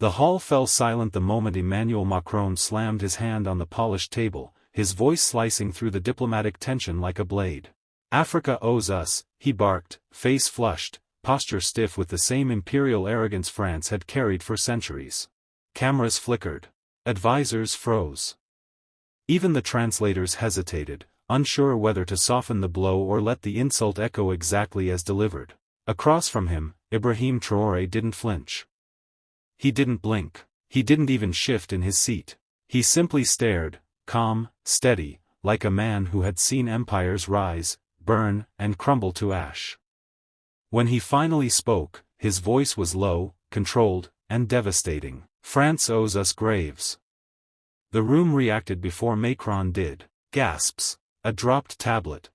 The hall fell silent the moment Emmanuel Macron slammed his hand on the polished table, his voice slicing through the diplomatic tension like a blade. "Africa owes us," he barked, face flushed, posture stiff with the same imperial arrogance France had carried for centuries. Cameras flickered. Advisors froze. Even the translators hesitated, unsure whether to soften the blow or let the insult echo exactly as delivered. Across from him, Ibrahim Traoré didn't flinch. He didn't blink. He didn't even shift in his seat. He simply stared, calm, steady, like a man who had seen empires rise, burn, and crumble to ash. When he finally spoke, his voice was low, controlled, and devastating. "France owes us graves." The room reacted before Macron did. Gasps. A dropped tablet.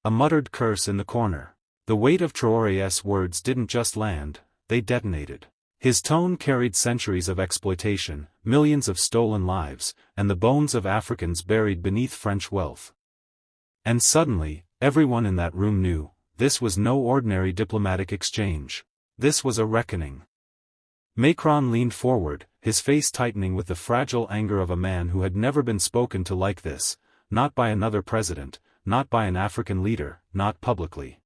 A muttered curse in the corner. The weight of Traoré's words didn't just land, they detonated. His tone carried centuries of exploitation, millions of stolen lives, and the bones of Africans buried beneath French wealth. And suddenly, everyone in that room knew, this was no ordinary diplomatic exchange. This was a reckoning. Macron leaned forward, his face tightening with the fragile anger of a man who had never been spoken to like this, not by another president, not by an African leader, not publicly.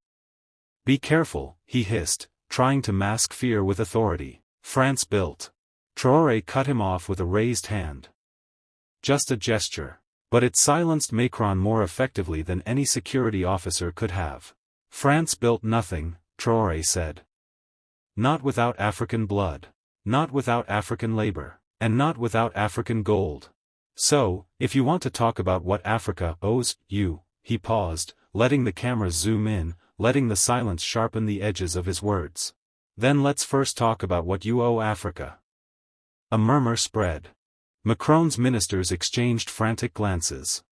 "Be careful," he hissed, trying to mask fear with authority. "France built." Traoré cut him off with a raised hand. Just a gesture. But it silenced Macron more effectively than any security officer could have. "France built nothing," Traoré said. "Not without African blood. Not without African labor. And not without African gold. So, if you want to talk about what Africa owes you," he paused, letting the cameras zoom in, letting the silence sharpen the edges of his words. "Then let's first talk about what you owe Africa." A murmur spread. Macron's ministers exchanged frantic glances.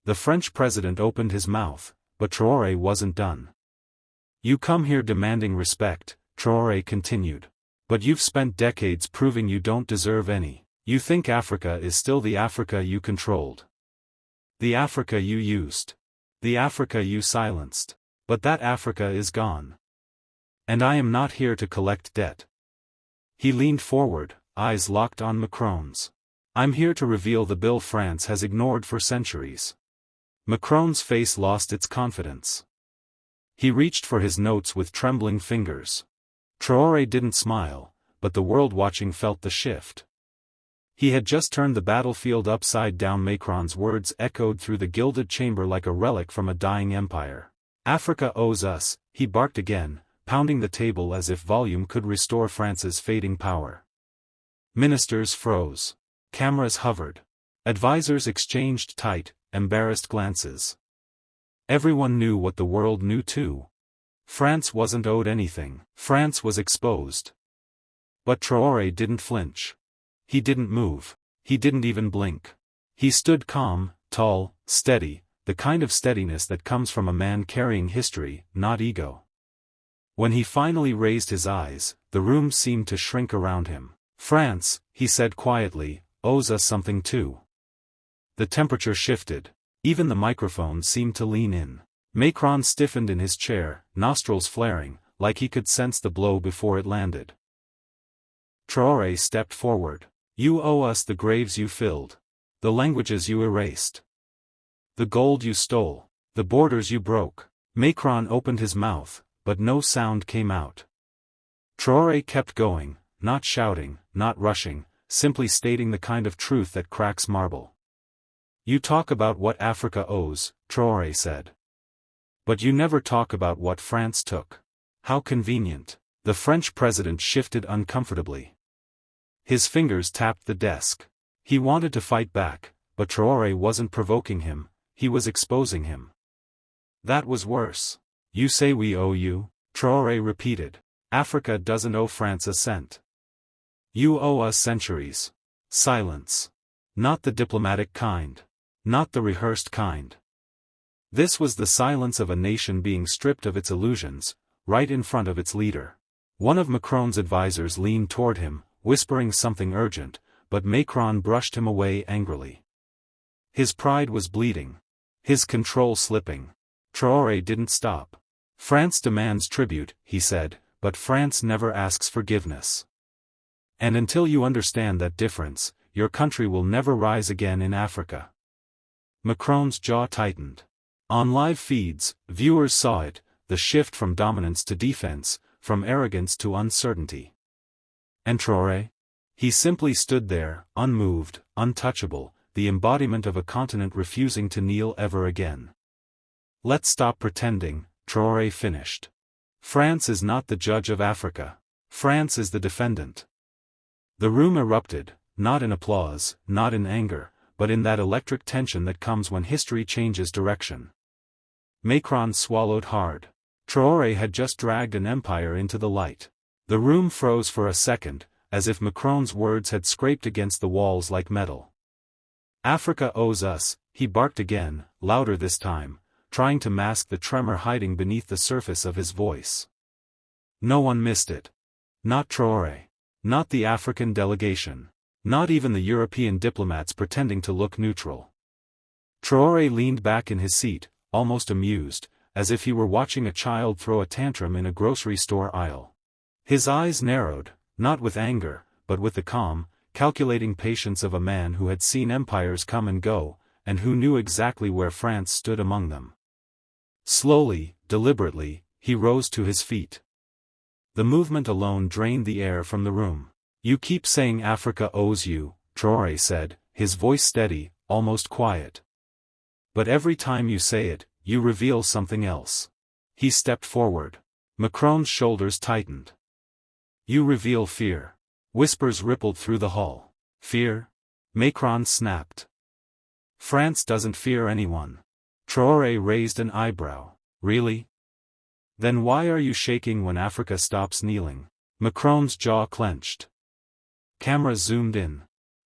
The French president opened his mouth, but Traoré wasn't done. "You come here demanding respect," Traoré continued. "But you've spent decades proving you don't deserve any. You think Africa is still the Africa you controlled. The Africa you used. The Africa you silenced. But that Africa is gone. And I am not here to collect debt." He leaned forward, eyes locked on Macron's. "I'm here to reveal the bill France has ignored for centuries." Macron's face lost its confidence. He reached for his notes with trembling fingers. Traoré didn't smile, but the world watching felt the shift. He had just turned the battlefield upside down. Macron's words echoed through the gilded chamber like a relic from a dying empire. "Africa owes us," he barked again, pounding the table as if volume could restore France's fading power. Ministers froze. Cameras hovered. Advisors exchanged tight, embarrassed glances. Everyone knew what the world knew too. France wasn't owed anything. France was exposed. But Traoré didn't flinch. He didn't move. He didn't even blink. He stood calm, tall, steady, the kind of steadiness that comes from a man carrying history, not ego. When he finally raised his eyes, the room seemed to shrink around him. "France," he said quietly, "owes us something too." The temperature shifted. Even the microphone seemed to lean in. Macron stiffened in his chair, nostrils flaring, like he could sense the blow before it landed. Traoré stepped forward. "You owe us the graves you filled. The languages you erased. The gold you stole. The borders you broke." Macron opened his mouth, but no sound came out. Traoré kept going, not shouting, not rushing, simply stating the kind of truth that cracks marble. "You talk about what Africa owes," Traoré said. "But you never talk about what France took. How convenient." The French president shifted uncomfortably. His fingers tapped the desk. He wanted to fight back, but Traoré wasn't provoking him, he was exposing him. That was worse. "You say we owe you?" Traoré repeated. "Africa doesn't owe France a cent. You owe us centuries." Silence. Not the diplomatic kind. Not the rehearsed kind. This was the silence of a nation being stripped of its illusions, right in front of its leader. One of Macron's advisors leaned toward him, whispering something urgent, but Macron brushed him away angrily. His pride was bleeding. His control slipping. Traoré didn't stop. "France demands tribute," he said, "but France never asks forgiveness." And until you understand that difference, your country will never rise again in Africa. Macron's jaw tightened. On live feeds, viewers saw it, the shift from dominance to defense, from arrogance to uncertainty. And Traoré? He simply stood there, unmoved, untouchable, the embodiment of a continent refusing to kneel ever again. Let's stop pretending, Traoré finished. France is not the judge of Africa. France is the defendant. The room erupted, not in applause, not in anger, but in that electric tension that comes when history changes direction. Macron swallowed hard. Traoré had just dragged an empire into the light. The room froze for a second, as if Macron's words had scraped against the walls like metal. Africa owes us, he barked again, louder this time, trying to mask the tremor hiding beneath the surface of his voice. No one missed it. Not Traoré. Not the African delegation. Not even the European diplomats pretending to look neutral. Traoré leaned back in his seat, almost amused, as if he were watching a child throw a tantrum in a grocery store aisle. His eyes narrowed, not with anger, but with the calm, calculating patience of a man who had seen empires come and go, and who knew exactly where France stood among them. Slowly, deliberately, he rose to his feet. The movement alone drained the air from the room. You keep saying Africa owes you, Traoré said, his voice steady, almost quiet. But every time you say it, you reveal something else. He stepped forward. Macron's shoulders tightened. You reveal fear. Whispers rippled through the hall. Fear? Macron snapped. France doesn't fear anyone. Traoré raised an eyebrow. Really? Then why are you shaking when Africa stops kneeling? Macron's jaw clenched. Cameras zoomed in.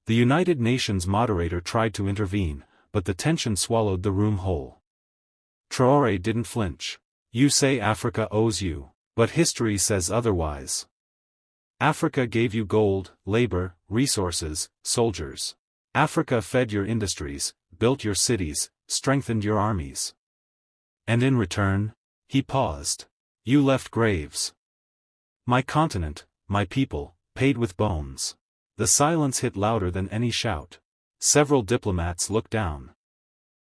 The United Nations moderator tried to intervene, but the tension swallowed the room whole. Traoré didn't flinch. You say Africa owes you, but history says otherwise. Africa gave you gold, labor, resources, soldiers. Africa fed your industries, built your cities, strengthened your armies. And in return, he paused. You left graves. My continent, my people, paid with bones. The silence hit louder than any shout. Several diplomats looked down.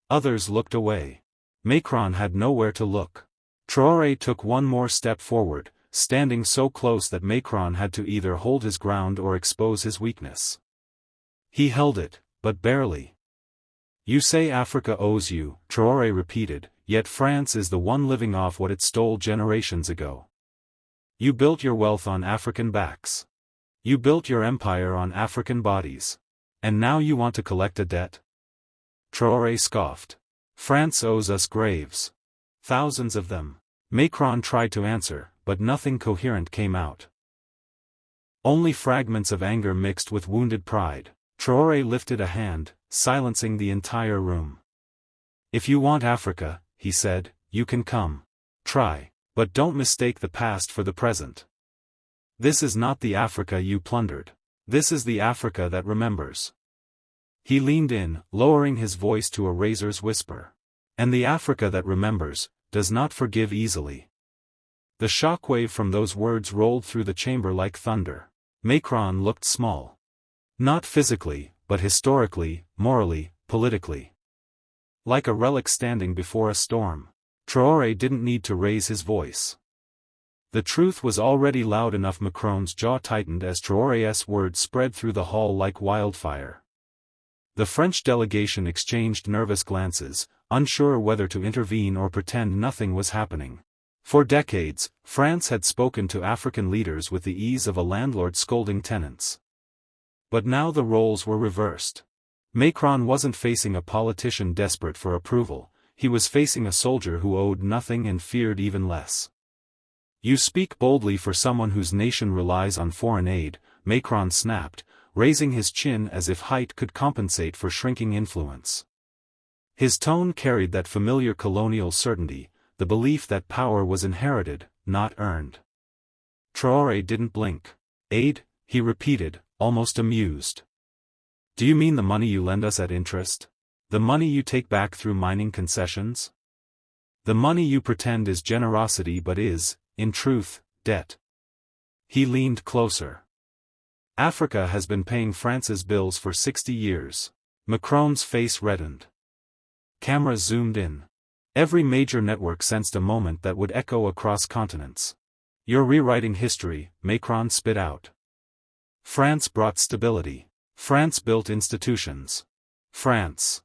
Others looked away. Macron had nowhere to look. Traoré took one more step forward, standing so close that Macron had to either hold his ground or expose his weakness. He held it, but barely. You say Africa owes you, Traoré repeated, yet France is the one living off what it stole generations ago. You built your wealth on African backs. You built your empire on African bodies. And now you want to collect a debt? Traoré scoffed. France owes us graves. Thousands of them. Macron tried to answer, but nothing coherent came out. Only fragments of anger mixed with wounded pride. Traoré lifted a hand, silencing the entire room. If you want Africa, he said, you can come. Try, but don't mistake the past for the present. This is not the Africa you plundered. This is the Africa that remembers. He leaned in, lowering his voice to a razor's whisper. And the Africa that remembers, does not forgive easily. The shockwave from those words rolled through the chamber like thunder. Macron looked small. Not physically, but historically, morally, politically. Like a relic standing before a storm. Traoré didn't need to raise his voice. The truth was already loud enough. Macron's jaw tightened as Traoré's words spread through the hall like wildfire. The French delegation exchanged nervous glances, unsure whether to intervene or pretend nothing was happening. For decades, France had spoken to African leaders with the ease of a landlord scolding tenants. But now the roles were reversed. Macron wasn't facing a politician desperate for approval, he was facing a soldier who owed nothing and feared even less. You speak boldly for someone whose nation relies on foreign aid, Macron snapped, raising his chin as if height could compensate for shrinking influence. His tone carried that familiar colonial certainty, the belief that power was inherited, not earned. Traoré didn't blink. Aid, he repeated, almost amused. Do you mean the money you lend us at interest? The money you take back through mining concessions? The money you pretend is generosity but is, in truth, debt. He leaned closer. Africa has been paying France's bills for 60 years. Macron's face reddened. Cameras zoomed in. Every major network sensed a moment that would echo across continents. You're rewriting history, Macron spit out. France brought stability. France built institutions. France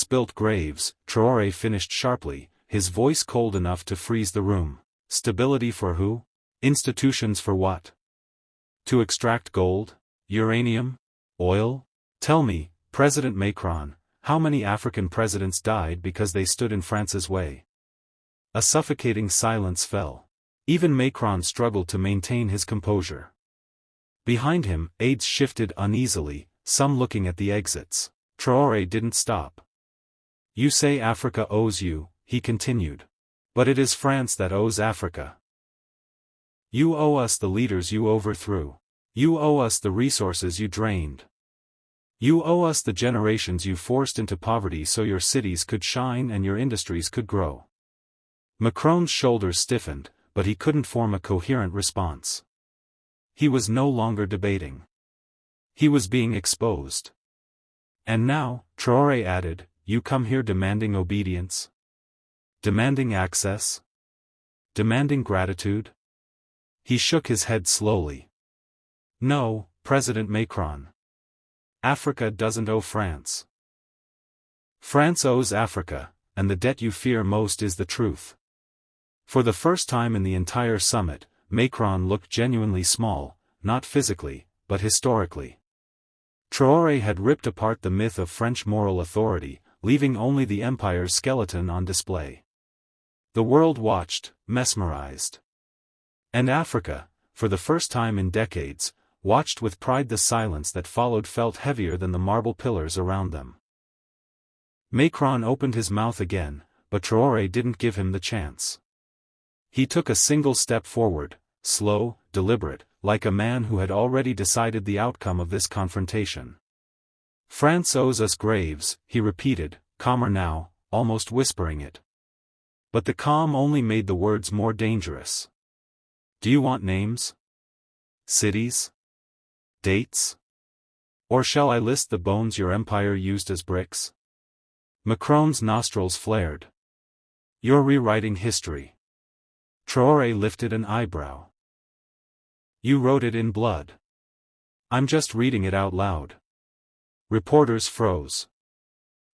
built graves, Traoré finished sharply, his voice cold enough to freeze the room. Stability for who? Institutions for what? To extract gold? Uranium? Oil? Tell me, President Macron, how many African presidents died because they stood in France's way? A suffocating silence fell. Even Macron struggled to maintain his composure. Behind him, aides shifted uneasily, some looking at the exits. Traoré didn't stop. You say Africa owes you, he continued. But it is France that owes Africa. You owe us the leaders you overthrew. You owe us the resources you drained. You owe us the generations you forced into poverty so your cities could shine and your industries could grow. Macron's shoulders stiffened, but he couldn't form a coherent response. He was no longer debating. He was being exposed. And now, Traoré added, you come here demanding obedience? Demanding access? Demanding gratitude? He shook his head slowly. No, President Macron. Africa doesn't owe France. France owes Africa, and the debt you fear most is the truth. For the first time in the entire summit, Macron looked genuinely small, not physically, but historically. Traoré had ripped apart the myth of French moral authority, leaving only the empire's skeleton on display. The world watched, mesmerized. And Africa, for the first time in decades, watched with pride. The silence that followed felt heavier than the marble pillars around them. Macron opened his mouth again, but Traoré didn't give him the chance. He took a single step forward, slow, deliberate, like a man who had already decided the outcome of this confrontation. France owes us graves, he repeated, calmer now, almost whispering it. But the calm only made the words more dangerous. Do you want names? Cities? Dates? Or shall I list the bones your empire used as bricks? Macron's nostrils flared. You're rewriting history. Traoré lifted an eyebrow. You wrote it in blood. I'm just reading it out loud. Reporters froze.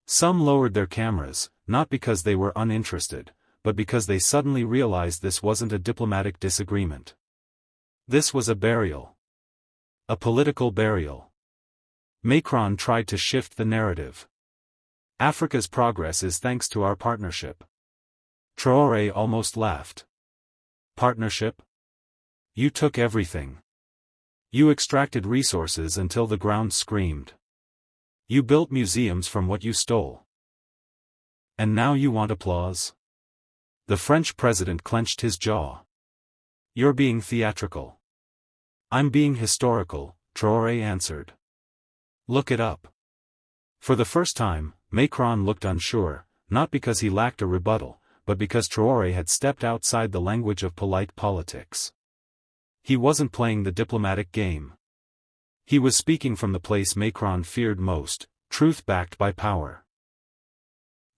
Some lowered their cameras, not because they were uninterested, but because they suddenly realized this wasn't a diplomatic disagreement. This was a burial. A political burial. Macron tried to shift the narrative. Africa's progress is thanks to our partnership. Traoré almost laughed. Partnership? You took everything. You extracted resources until the ground screamed. You built museums from what you stole. And now you want applause? The French president clenched his jaw. You're being theatrical. I'm being historical, Traoré answered. Look it up. For the first time, Macron looked unsure, not because he lacked a rebuttal, but because Traoré had stepped outside the language of polite politics. He wasn't playing the diplomatic game. He was speaking from the place Macron feared most, truth backed by power.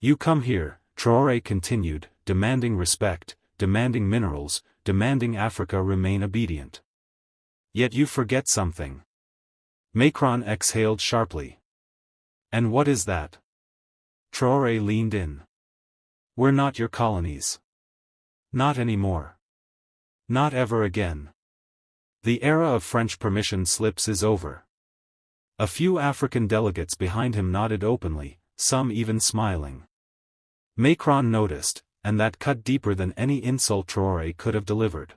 You come here, Traoré continued, demanding respect, demanding minerals, demanding Africa remain obedient. Yet you forget something. Macron exhaled sharply. And what is that? Traoré leaned in. We're not your colonies. Not anymore. Not ever again. The era of French permission slips is over. A few African delegates behind him nodded openly, some even smiling. Macron noticed, and that cut deeper than any insult Traoré could have delivered.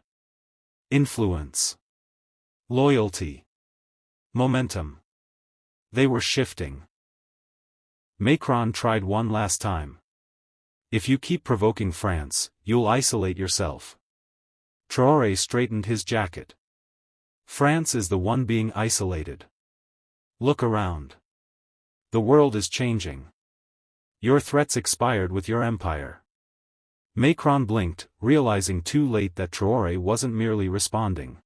Influence. Loyalty. Momentum. They were shifting. Macron tried one last time. If you keep provoking France, you'll isolate yourself. Traoré straightened his jacket. France is the one being isolated. Look around. The world is changing. Your threats expired with your empire. Macron blinked, realizing too late that Traoré wasn't merely responding.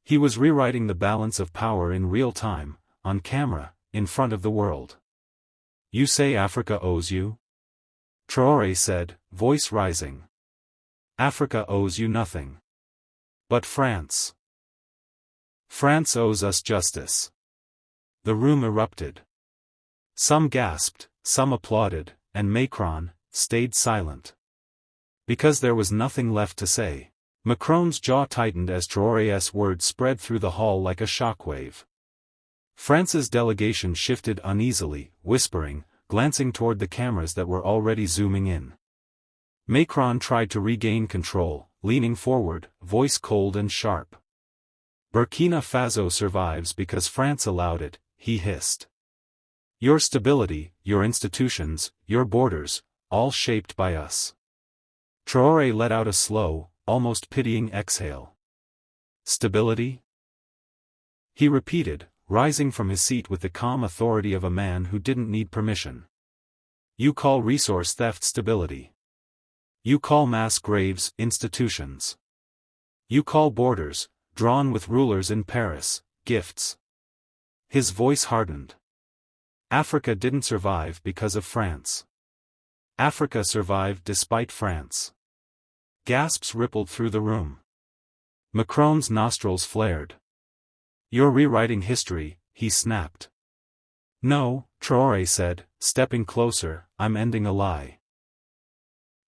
He was rewriting the balance of power in real time, on camera, in front of the world. You say Africa owes you? Traoré said, voice rising. Africa owes you nothing. But France. France owes us justice. The room erupted. Some gasped, some applauded, and Macron stayed silent. Because there was nothing left to say. Macron's jaw tightened as Traoré's words spread through the hall like a shockwave. France's delegation shifted uneasily, whispering, glancing toward the cameras that were already zooming in. Macron tried to regain control, leaning forward, voice cold and sharp. Burkina Faso survives because France allowed it, he hissed. Your stability, your institutions, your borders, all shaped by us. Traoré let out a slow, almost pitying exhale. Stability? He repeated, rising from his seat with the calm authority of a man who didn't need permission. You call resource theft stability. You call mass graves institutions. You call borders, drawn with rulers in Paris, gifts. His voice hardened. Africa didn't survive because of France. Africa survived despite France. Gasps rippled through the room. Macron's nostrils flared. You're rewriting history, he snapped. No, Traoré said, stepping closer, I'm ending a lie.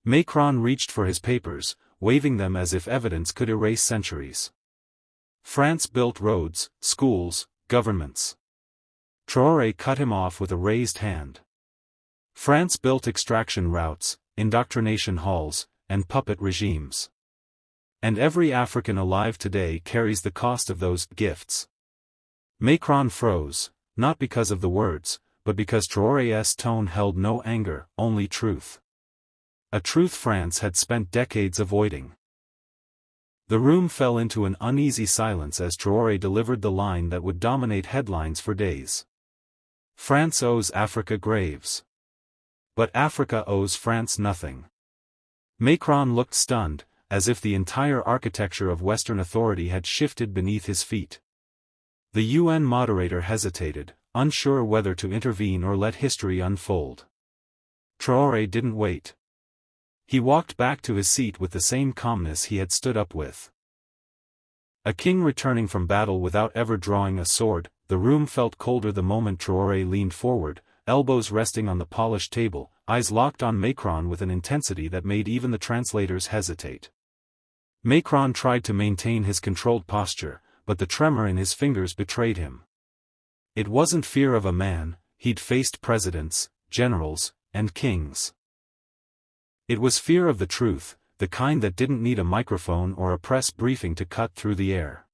Macron reached for his papers, waving them as if evidence could erase centuries. France built roads, schools, governments. Traoré cut him off with a raised hand. France built extraction routes, indoctrination halls, and puppet regimes. And every African alive today carries the cost of those gifts. Macron froze, not because of the words, but because Traoré's tone held no anger, only truth. A truth France had spent decades avoiding. The room fell into an uneasy silence as Traoré delivered the line that would dominate headlines for days. France owes Africa graves. But Africa owes France nothing. Macron looked stunned, as if the entire architecture of Western authority had shifted beneath his feet. The UN moderator hesitated, unsure whether to intervene or let history unfold. Traoré didn't wait. He walked back to his seat with the same calmness he had stood up with. A king returning from battle without ever drawing a sword, the room felt colder the moment Traoré leaned forward, elbows resting on the polished table, eyes locked on Macron with an intensity that made even the translators hesitate. Macron tried to maintain his controlled posture, but the tremor in his fingers betrayed him. It wasn't fear of a man, he'd faced presidents, generals, and kings. It was fear of the truth, the kind that didn't need a microphone or a press briefing to cut through the air.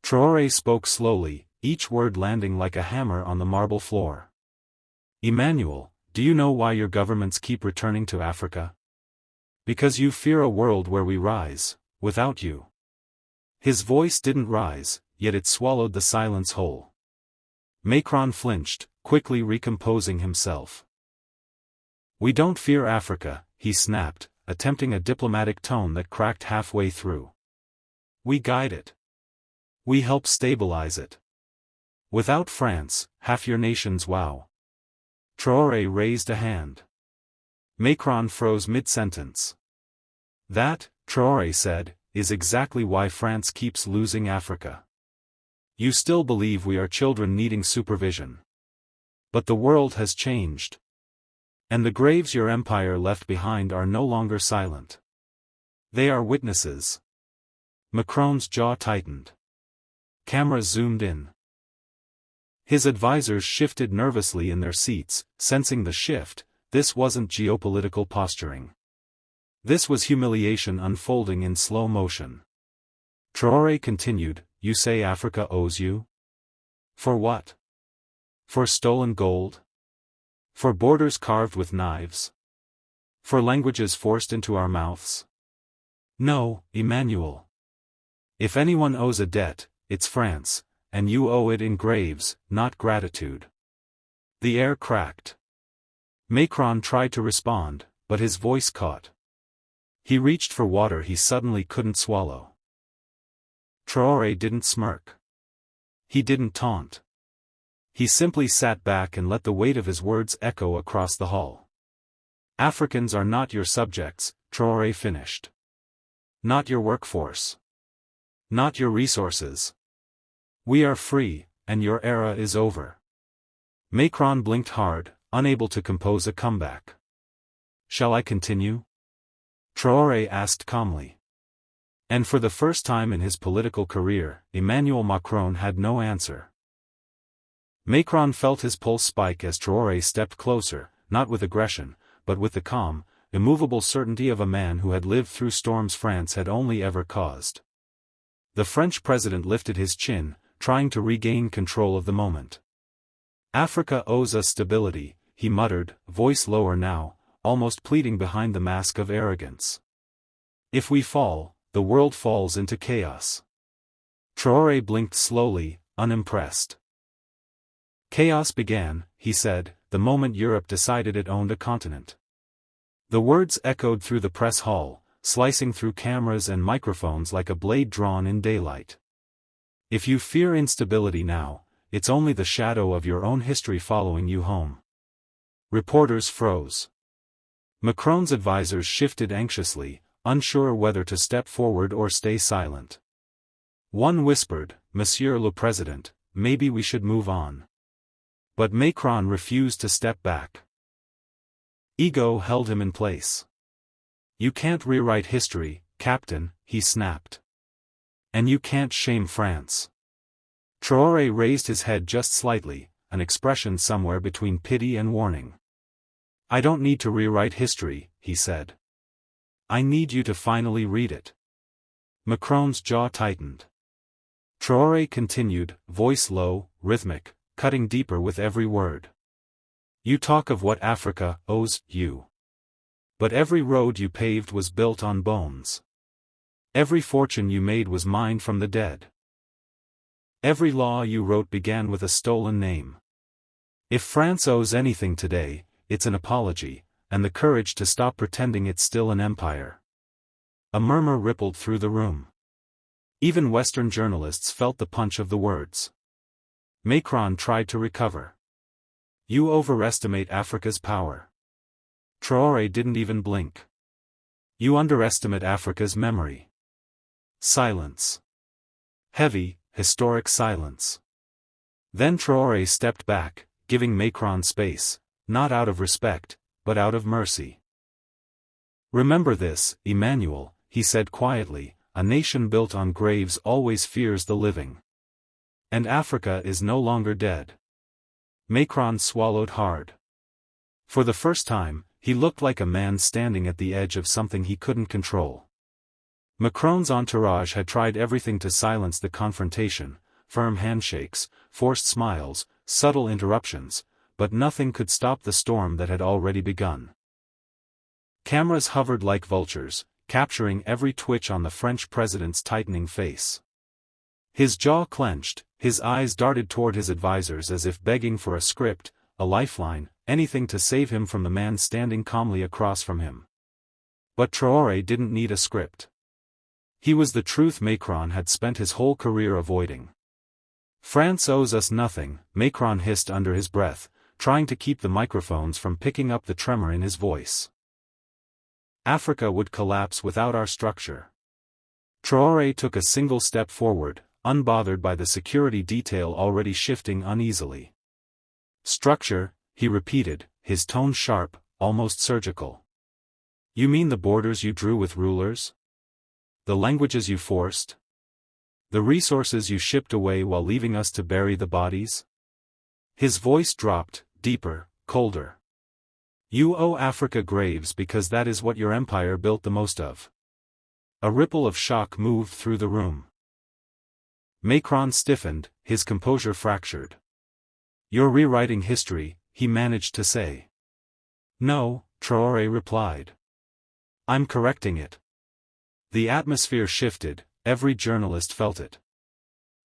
Traoré spoke slowly, each word landing like a hammer on the marble floor. Emmanuel, do you know why your governments keep returning to Africa? Because you fear a world where we rise, without you. His voice didn't rise, yet it swallowed the silence whole. Macron flinched, quickly recomposing himself. We don't fear Africa, he snapped, attempting a diplomatic tone that cracked halfway through. We guide it. We help stabilize it. Without France, half your nations wow. Traoré raised a hand. Macron froze mid-sentence. That, Traoré said, is exactly why France keeps losing Africa. You still believe we are children needing supervision. But the world has changed. And the graves your empire left behind are no longer silent. They are witnesses. Macron's jaw tightened. Cameras zoomed in. His advisors shifted nervously in their seats, sensing the shift. This wasn't geopolitical posturing. This was humiliation unfolding in slow motion. Traoré continued, you say Africa owes you? For what? For stolen gold? For borders carved with knives? For languages forced into our mouths? No, Emmanuel. If anyone owes a debt, it's France, and you owe it in graves, not gratitude. The air cracked. Macron tried to respond, but his voice caught. He reached for water he suddenly couldn't swallow. Traoré didn't smirk. He didn't taunt. He simply sat back and let the weight of his words echo across the hall. Africans are not your subjects, Traoré finished. Not your workforce. Not your resources. We are free, and your era is over. Macron blinked hard, unable to compose a comeback. Shall I continue? Traoré asked calmly. And for the first time in his political career, Emmanuel Macron had no answer. Macron felt his pulse spike as Traoré stepped closer, not with aggression, but with the calm, immovable certainty of a man who had lived through storms France had only ever caused. The French president lifted his chin, trying to regain control of the moment. Africa owes us stability, he muttered, voice lower now, almost pleading behind the mask of arrogance. If we fall, the world falls into chaos. Traoré blinked slowly, unimpressed. Chaos began, he said, the moment Europe decided it owned a continent. The words echoed through the press hall, slicing through cameras and microphones like a blade drawn in daylight. If you fear instability now, it's only the shadow of your own history following you home. Reporters froze. Macron's advisors shifted anxiously, unsure whether to step forward or stay silent. One whispered, Monsieur le Président, maybe we should move on. But Macron refused to step back. Ego held him in place. You can't rewrite history, Captain, he snapped. And you can't shame France. Traoré raised his head just slightly, an expression somewhere between pity and warning. I don't need to rewrite history, he said. I need you to finally read it. Macron's jaw tightened. Traoré continued, voice low, rhythmic, cutting deeper with every word. You talk of what Africa owes you. But every road you paved was built on bones. Every fortune you made was mined from the dead. Every law you wrote began with a stolen name. If France owes anything today, it's an apology, and the courage to stop pretending it's still an empire. A murmur rippled through the room. Even Western journalists felt the punch of the words. Macron tried to recover. You overestimate Africa's power. Traoré didn't even blink. You underestimate Africa's memory. Silence. Heavy, historic silence. Then Traoré stepped back, giving Macron space, not out of respect, but out of mercy. Remember this, Emmanuel, he said quietly, a nation built on graves always fears the living. And Africa is no longer dead. Macron swallowed hard. For the first time, he looked like a man standing at the edge of something he couldn't control. Macron's entourage had tried everything to silence the confrontation, firm handshakes, forced smiles, subtle interruptions, but nothing could stop the storm that had already begun. Cameras hovered like vultures, capturing every twitch on the French president's tightening face. His jaw clenched, his eyes darted toward his advisors as if begging for a script, a lifeline, anything to save him from the man standing calmly across from him. But Traoré didn't need a script. He was the truth Macron had spent his whole career avoiding. France owes us nothing, Macron hissed under his breath, trying to keep the microphones from picking up the tremor in his voice. Africa would collapse without our structure. Traoré took a single step forward, unbothered by the security detail already shifting uneasily. Structure, he repeated, his tone sharp, almost surgical. You mean the borders you drew with rulers? The languages you forced? The resources you shipped away while leaving us to bury the bodies? His voice dropped, deeper, colder. You owe Africa graves because that is what your empire built the most of. A ripple of shock moved through the room. Macron stiffened, his composure fractured. You're rewriting history, he managed to say. No, Traoré replied. I'm correcting it. The atmosphere shifted, every journalist felt it.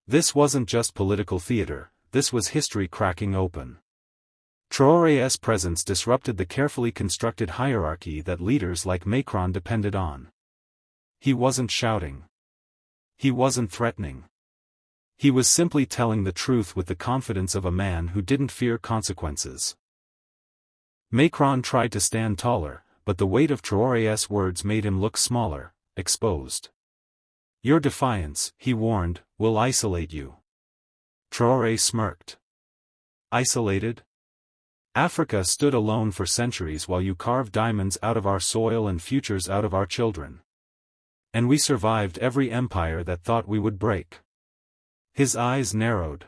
This wasn't just political theater, this was history cracking open. Traoré's presence disrupted the carefully constructed hierarchy that leaders like Macron depended on. He wasn't shouting. He wasn't threatening. He was simply telling the truth with the confidence of a man who didn't fear consequences. Macron tried to stand taller, but the weight of Traoré's words made him look smaller, exposed. Your defiance, he warned, will isolate you. Traoré smirked. Isolated? Africa stood alone for centuries while you carved diamonds out of our soil and futures out of our children. And we survived every empire that thought we would break. His eyes narrowed.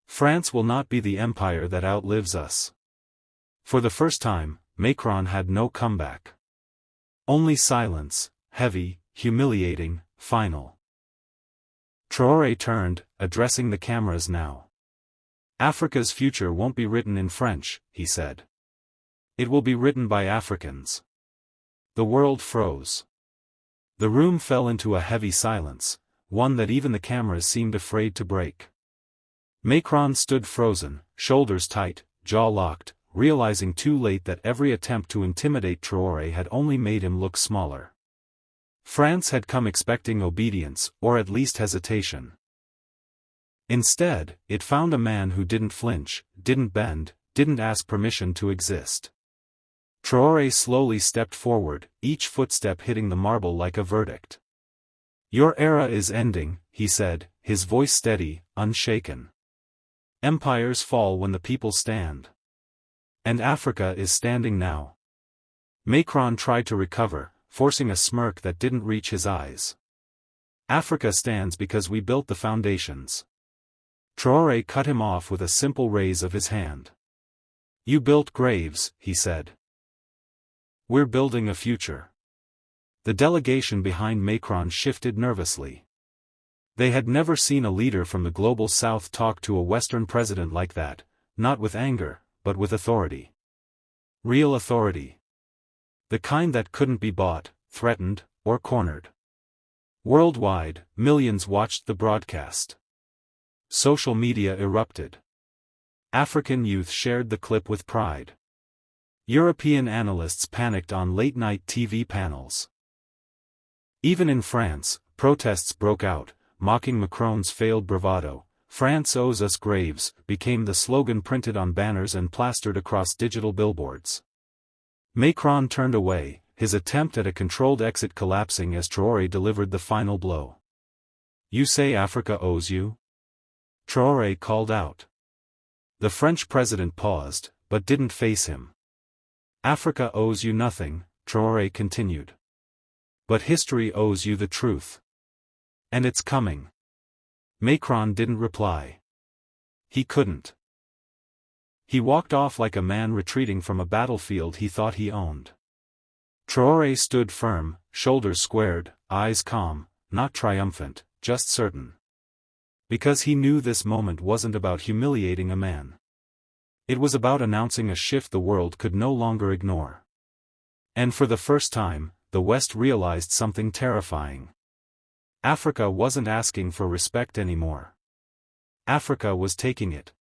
France will not be the empire that outlives us. For the first time, Macron had no comeback. Only silence, heavy, humiliating, final. Traoré turned, addressing the cameras now. Africa's future won't be written in French, he said. It will be written by Africans. The world froze. The room fell into a heavy silence, one that even the cameras seemed afraid to break. Macron stood frozen, shoulders tight, jaw locked, realizing too late that every attempt to intimidate Traoré had only made him look smaller. France had come expecting obedience, or at least hesitation. Instead, it found a man who didn't flinch, didn't bend, didn't ask permission to exist. Traoré slowly stepped forward, each footstep hitting the marble like a verdict. Your era is ending, he said, his voice steady, unshaken. Empires fall when the people stand. And Africa is standing now. Macron tried to recover, forcing a smirk that didn't reach his eyes. Africa stands because we built the foundations. Traoré cut him off with a simple raise of his hand. You built graves, he said. We're building a future. The delegation behind Macron shifted nervously. They had never seen a leader from the global south talk to a Western president like that, not with anger, but with authority. Real authority. The kind that couldn't be bought, threatened, or cornered. Worldwide, millions watched the broadcast. Social media erupted. African youth shared the clip with pride. European analysts panicked on late-night TV panels. Even in France, protests broke out, mocking Macron's failed bravado. France owes us graves, became the slogan printed on banners and plastered across digital billboards. Macron turned away, his attempt at a controlled exit collapsing as Traoré delivered the final blow. You say Africa owes you? Traoré called out. The French president paused, but didn't face him. Africa owes you nothing, Traoré continued. But history owes you the truth. And it's coming. Macron didn't reply. He couldn't. He walked off like a man retreating from a battlefield he thought he owned. Traoré stood firm, shoulders squared, eyes calm, not triumphant, just certain. Because he knew this moment wasn't about humiliating a man. It was about announcing a shift the world could no longer ignore. And for the first time, the West realized something terrifying. Africa wasn't asking for respect anymore. Africa was taking it.